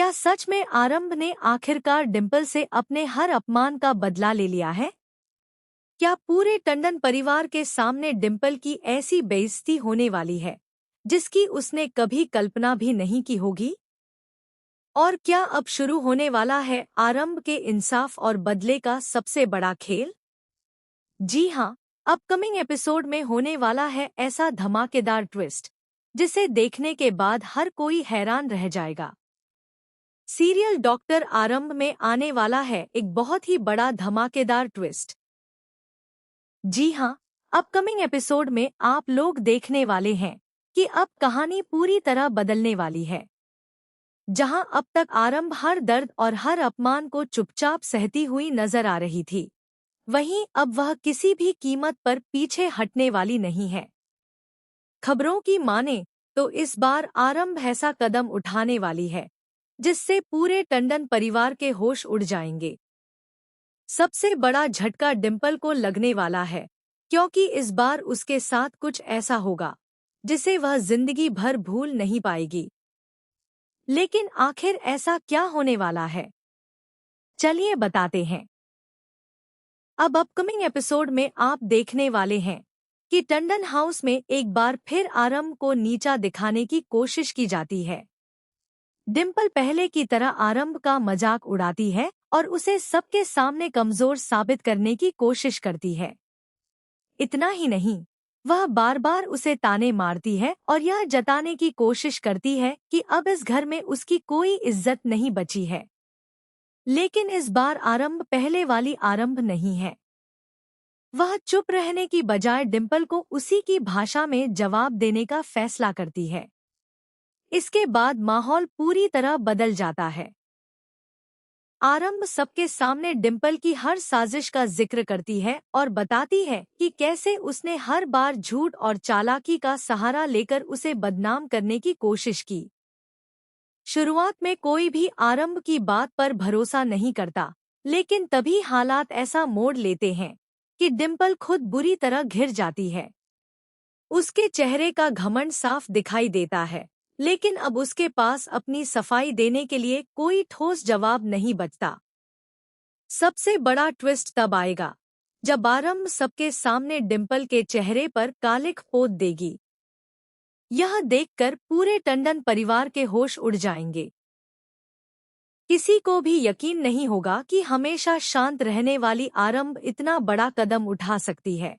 क्या सच में आरंभ ने आखिरकार डिम्पल से अपने हर अपमान का बदला ले लिया है? क्या पूरे टंडन परिवार के सामने डिम्पल की ऐसी बेइज्जती होने वाली है जिसकी उसने कभी कल्पना भी नहीं की होगी? और क्या अब शुरू होने वाला है आरंभ के इंसाफ और बदले का सबसे बड़ा खेल? जी हाँ, अपकमिंग एपिसोड में होने वाला है ऐसा धमाकेदार ट्विस्ट जिसे देखने के बाद हर कोई हैरान रह जाएगा। सीरियल डॉक्टर आरंभ में आने वाला है एक बहुत ही बड़ा धमाकेदार ट्विस्ट। जी हाँ, अपकमिंग एपिसोड में आप लोग देखने वाले हैं कि अब कहानी पूरी तरह बदलने वाली है। जहां अब तक आरंभ हर दर्द और हर अपमान को चुपचाप सहती हुई नजर आ रही थी, वहीं अब वह किसी भी कीमत पर पीछे हटने वाली नहीं है। खबरों की माने तो इस बार आरंभ ऐसा कदम उठाने वाली है जिससे पूरे टंडन परिवार के होश उड़ जाएंगे। सबसे बड़ा झटका डिम्पल को लगने वाला है, क्योंकि इस बार उसके साथ कुछ ऐसा होगा जिसे वह जिंदगी भर भूल नहीं पाएगी। लेकिन आखिर ऐसा क्या होने वाला है? चलिए बताते हैं। अब अपकमिंग एपिसोड में आप देखने वाले हैं कि टंडन हाउस में एक बार फिर आरंभ को नीचा दिखाने की कोशिश की जाती है। डिम्पल पहले की तरह आरंभ का मजाक उड़ाती है और उसे सबके सामने कमजोर साबित करने की कोशिश करती है। इतना ही नहीं, वह बार बार उसे ताने मारती है और यह जताने की कोशिश करती है कि अब इस घर में उसकी कोई इज्जत नहीं बची है। लेकिन इस बार आरंभ पहले वाली आरंभ नहीं है। वह चुप रहने की बजाय डिम्पल को उसी की भाषा में जवाब देने का फैसला करती है। इसके बाद माहौल पूरी तरह बदल जाता है। आरंभ सबके सामने डिम्पल की हर साजिश का जिक्र करती है और बताती है कि कैसे उसने हर बार झूठ और चालाकी का सहारा लेकर उसे बदनाम करने की कोशिश की। शुरुआत में कोई भी आरंभ की बात पर भरोसा नहीं करता, लेकिन तभी हालात ऐसा मोड़ लेते हैं कि डिम्पल खुद बुरी तरह घिर जाती है। उसके चेहरे का घमंड साफ दिखाई देता है, लेकिन अब उसके पास अपनी सफाई देने के लिए कोई ठोस जवाब नहीं बचता। सबसे बड़ा ट्विस्ट तब आएगा जब आरंभ सबके सामने डिम्पल के चेहरे पर कालिख पोत देगी। यह देखकर पूरे टंडन परिवार के होश उड़ जाएंगे। किसी को भी यकीन नहीं होगा कि हमेशा शांत रहने वाली आरंभ इतना बड़ा कदम उठा सकती है।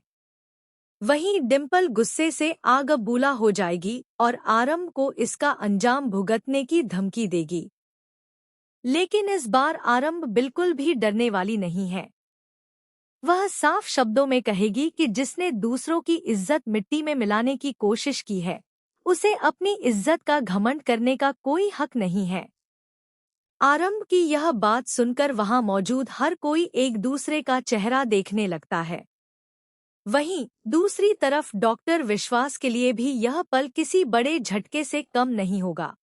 वहीं डिम्पल गुस्से से आग बबूला हो जाएगी और आरंभ को इसका अंजाम भुगतने की धमकी देगी। लेकिन इस बार आरंभ बिल्कुल भी डरने वाली नहीं है। वह साफ शब्दों में कहेगी कि जिसने दूसरों की इज्जत मिट्टी में मिलाने की कोशिश की है, उसे अपनी इज्जत का घमंड करने का कोई हक नहीं है। आरंभ की यह बात सुनकर वहां मौजूद हर कोई एक दूसरे का चेहरा देखने लगता है। वहीं दूसरी तरफ डॉक्टर विश्वास के लिए भी यह पल किसी बड़े झटके से कम नहीं होगा।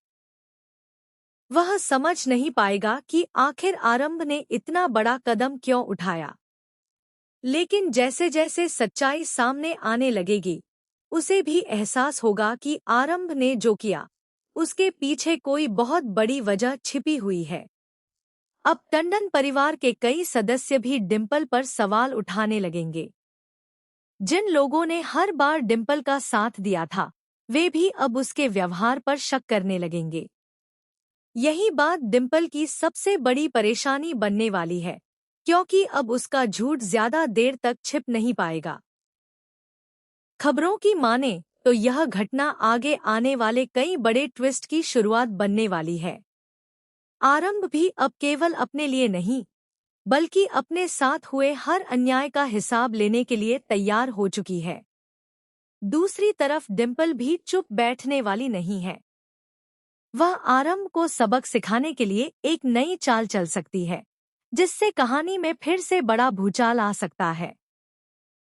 वह समझ नहीं पाएगा कि आखिर आरंभ ने इतना बड़ा कदम क्यों उठाया। लेकिन जैसे जैसे सच्चाई सामने आने लगेगी, उसे भी एहसास होगा कि आरंभ ने जो किया, उसके पीछे कोई बहुत बड़ी वजह छिपी हुई है। अब टंडन परिवार के कई सदस्य भी डिम्पल पर सवाल उठाने लगेंगे। जिन लोगों ने हर बार डिम्पल का साथ दिया था, वे भी अब उसके व्यवहार पर शक करने लगेंगे। यही बात डिम्पल की सबसे बड़ी परेशानी बनने वाली है, क्योंकि अब उसका झूठ ज्यादा देर तक छिप नहीं पाएगा। खबरों की माने तो यह घटना आगे आने वाले कई बड़े ट्विस्ट की शुरुआत बनने वाली है। आरंभ भी अब केवल अपने लिए नहीं, बल्कि अपने साथ हुए हर अन्याय का हिसाब लेने के लिए तैयार हो चुकी है। दूसरी तरफ डिम्पल भी चुप बैठने वाली नहीं है। वह आरंभ को सबक सिखाने के लिए एक नई चाल चल सकती है, जिससे कहानी में फिर से बड़ा भूचाल आ सकता है।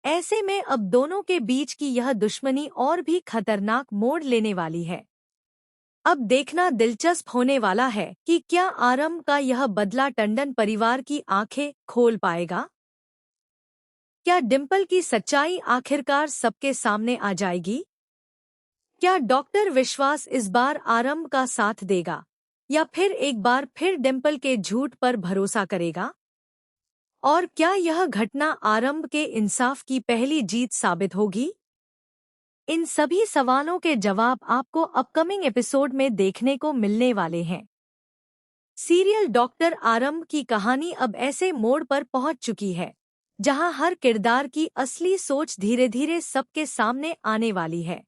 ऐसे में अब दोनों के बीच की यह दुश्मनी और भी खतरनाक मोड़ लेने वाली है। अब देखना दिलचस्प होने वाला है कि क्या आरंभ का यह बदला टंडन परिवार की आंखें खोल पाएगा। क्या डिम्पल की सच्चाई आखिरकार सबके सामने आ जाएगी? क्या डॉक्टर विश्वास इस बार आरंभ का साथ देगा, या फिर एक बार फिर डिम्पल के झूठ पर भरोसा करेगा? और क्या यह घटना आरंभ के इंसाफ की पहली जीत साबित होगी? इन सभी सवालों के जवाब आपको अपकमिंग एपिसोड में देखने को मिलने वाले हैं। सीरियल डॉक्टर आरंभ की कहानी अब ऐसे मोड़ पर पहुंच चुकी है जहां हर किरदार की असली सोच धीरे धीरे सबके सामने आने वाली है।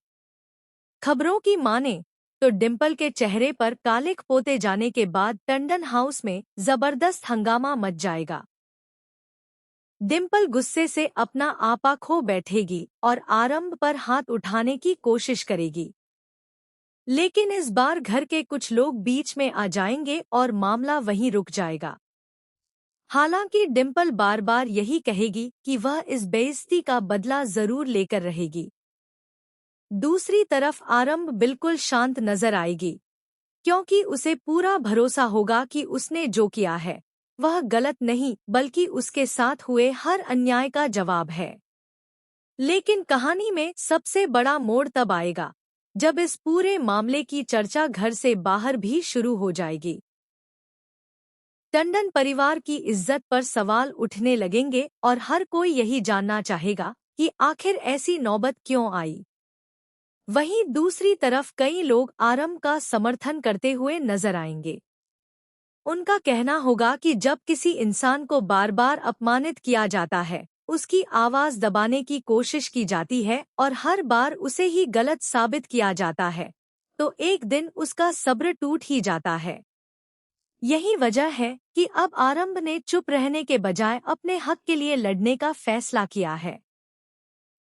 खबरों की माने तो डिम्पल के चेहरे पर कालिख पोते जाने के बाद टंडन हाउस में जबरदस्त हंगामा मच जाएगा। डिम्पल गुस्से से अपना आपा खो बैठेगी और आरंभ पर हाथ उठाने की कोशिश करेगी। लेकिन इस बार घर के कुछ लोग बीच में आ जाएंगे और मामला वहीं रुक जाएगा। हालांकि डिम्पल बार बार यही कहेगी कि वह इस बेइज्जती का बदला जरूर लेकर रहेगी। दूसरी तरफ आरंभ बिल्कुल शांत नजर आएगी, क्योंकि उसे पूरा भरोसा होगा कि उसने जो किया है वह गलत नहीं बल्कि उसके साथ हुए हर अन्याय का जवाब है। लेकिन कहानी में सबसे बड़ा मोड़ तब आएगा जब इस पूरे मामले की चर्चा घर से बाहर भी शुरू हो जाएगी। टंडन परिवार की इज्जत पर सवाल उठने लगेंगे और हर कोई यही जानना चाहेगा कि आखिर ऐसी नौबत क्यों आई। वहीं दूसरी तरफ कई लोग आरंभ का समर्थन करते हुए नजर आएंगे। उनका कहना होगा कि जब किसी इंसान को बार बार अपमानित किया जाता है, उसकी आवाज दबाने की कोशिश की जाती है और हर बार उसे ही गलत साबित किया जाता है, तो एक दिन उसका सब्र टूट ही जाता है। यही वजह है कि अब आरंभ ने चुप रहने के बजाय अपने हक के लिए लड़ने का फैसला किया है।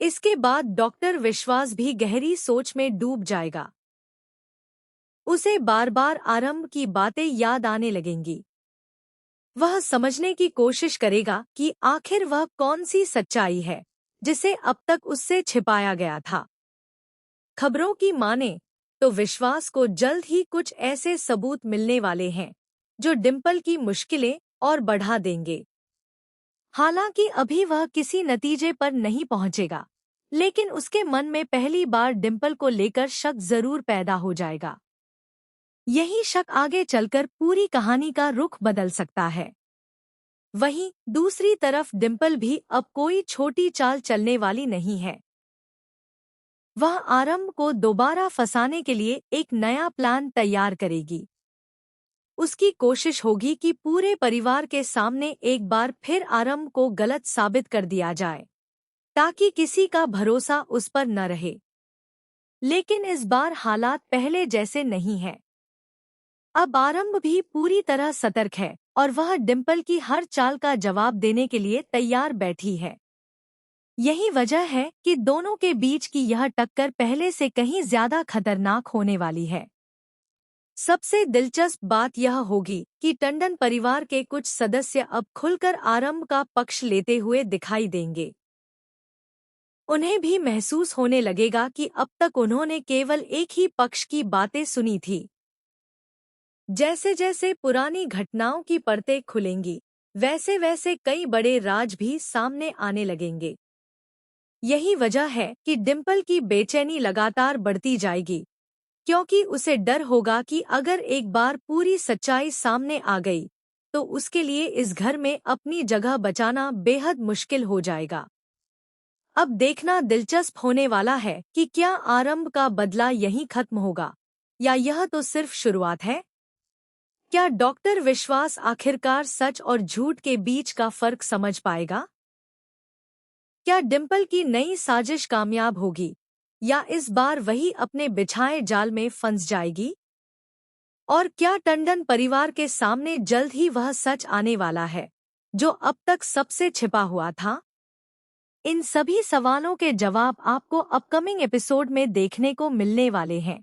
इसके बाद डॉक्टर विश्वास भी गहरी सोच में डूब जाएगा। उसे बार बार आरंभ की बातें याद आने लगेंगी। वह समझने की कोशिश करेगा कि आखिर वह कौन सी सच्चाई है जिसे अब तक उससे छिपाया गया था। खबरों की माने तो विश्वास को जल्द ही कुछ ऐसे सबूत मिलने वाले हैं जो डिम्पल की मुश्किलें और बढ़ा देंगे। हालांकि अभी वह किसी नतीजे पर नहीं पहुंचेगा, लेकिन उसके मन में पहली बार डिम्पल को लेकर शक जरूर पैदा हो जाएगा। यही शक आगे चलकर पूरी कहानी का रुख बदल सकता है। वहीं दूसरी तरफ डिम्पल भी अब कोई छोटी चाल चलने वाली नहीं है। वह आरंभ को दोबारा फंसाने के लिए एक नया प्लान तैयार करेगी। उसकी कोशिश होगी कि पूरे परिवार के सामने एक बार फिर आरंभ को गलत साबित कर दिया जाए, ताकि किसी का भरोसा उस पर न रहे। लेकिन इस बार हालात पहले जैसे नहीं है। अब आरंभ भी पूरी तरह सतर्क है और वह डिम्पल की हर चाल का जवाब देने के लिए तैयार बैठी है। यही वजह है कि दोनों के बीच की यह टक्कर पहले से कहीं ज्यादा खतरनाक होने वाली है। सबसे दिलचस्प बात यह होगी कि टंडन परिवार के कुछ सदस्य अब खुलकर आरंभ का पक्ष लेते हुए दिखाई देंगे। उन्हें भी महसूस होने लगेगा कि अब तक उन्होंने केवल एक ही पक्ष की बातें सुनी थी। जैसे जैसे पुरानी घटनाओं की परतें खुलेंगी, वैसे वैसे कई बड़े राज भी सामने आने लगेंगे। यही वजह है कि डिम्पल की बेचैनी लगातार बढ़ती जाएगी, क्योंकि उसे डर होगा कि अगर एक बार पूरी सच्चाई सामने आ गई, तो उसके लिए इस घर में अपनी जगह बचाना बेहद मुश्किल हो जाएगा। अब देखना दिलचस्प होने वाला है कि क्या आरंभ का बदला यहीं खत्म होगा, या यह तो सिर्फ शुरुआत है। क्या डॉक्टर विश्वास आखिरकार सच और झूठ के बीच का फर्क समझ पाएगा? क्या डिम्पल की नई साजिश कामयाब होगी, या इस बार वही अपने बिछाए जाल में फंस जाएगी? और क्या टंडन परिवार के सामने जल्द ही वह सच आने वाला है जो अब तक सबसे छिपा हुआ था? इन सभी सवालों के जवाब आपको अपकमिंग एपिसोड में देखने को मिलने वाले हैं।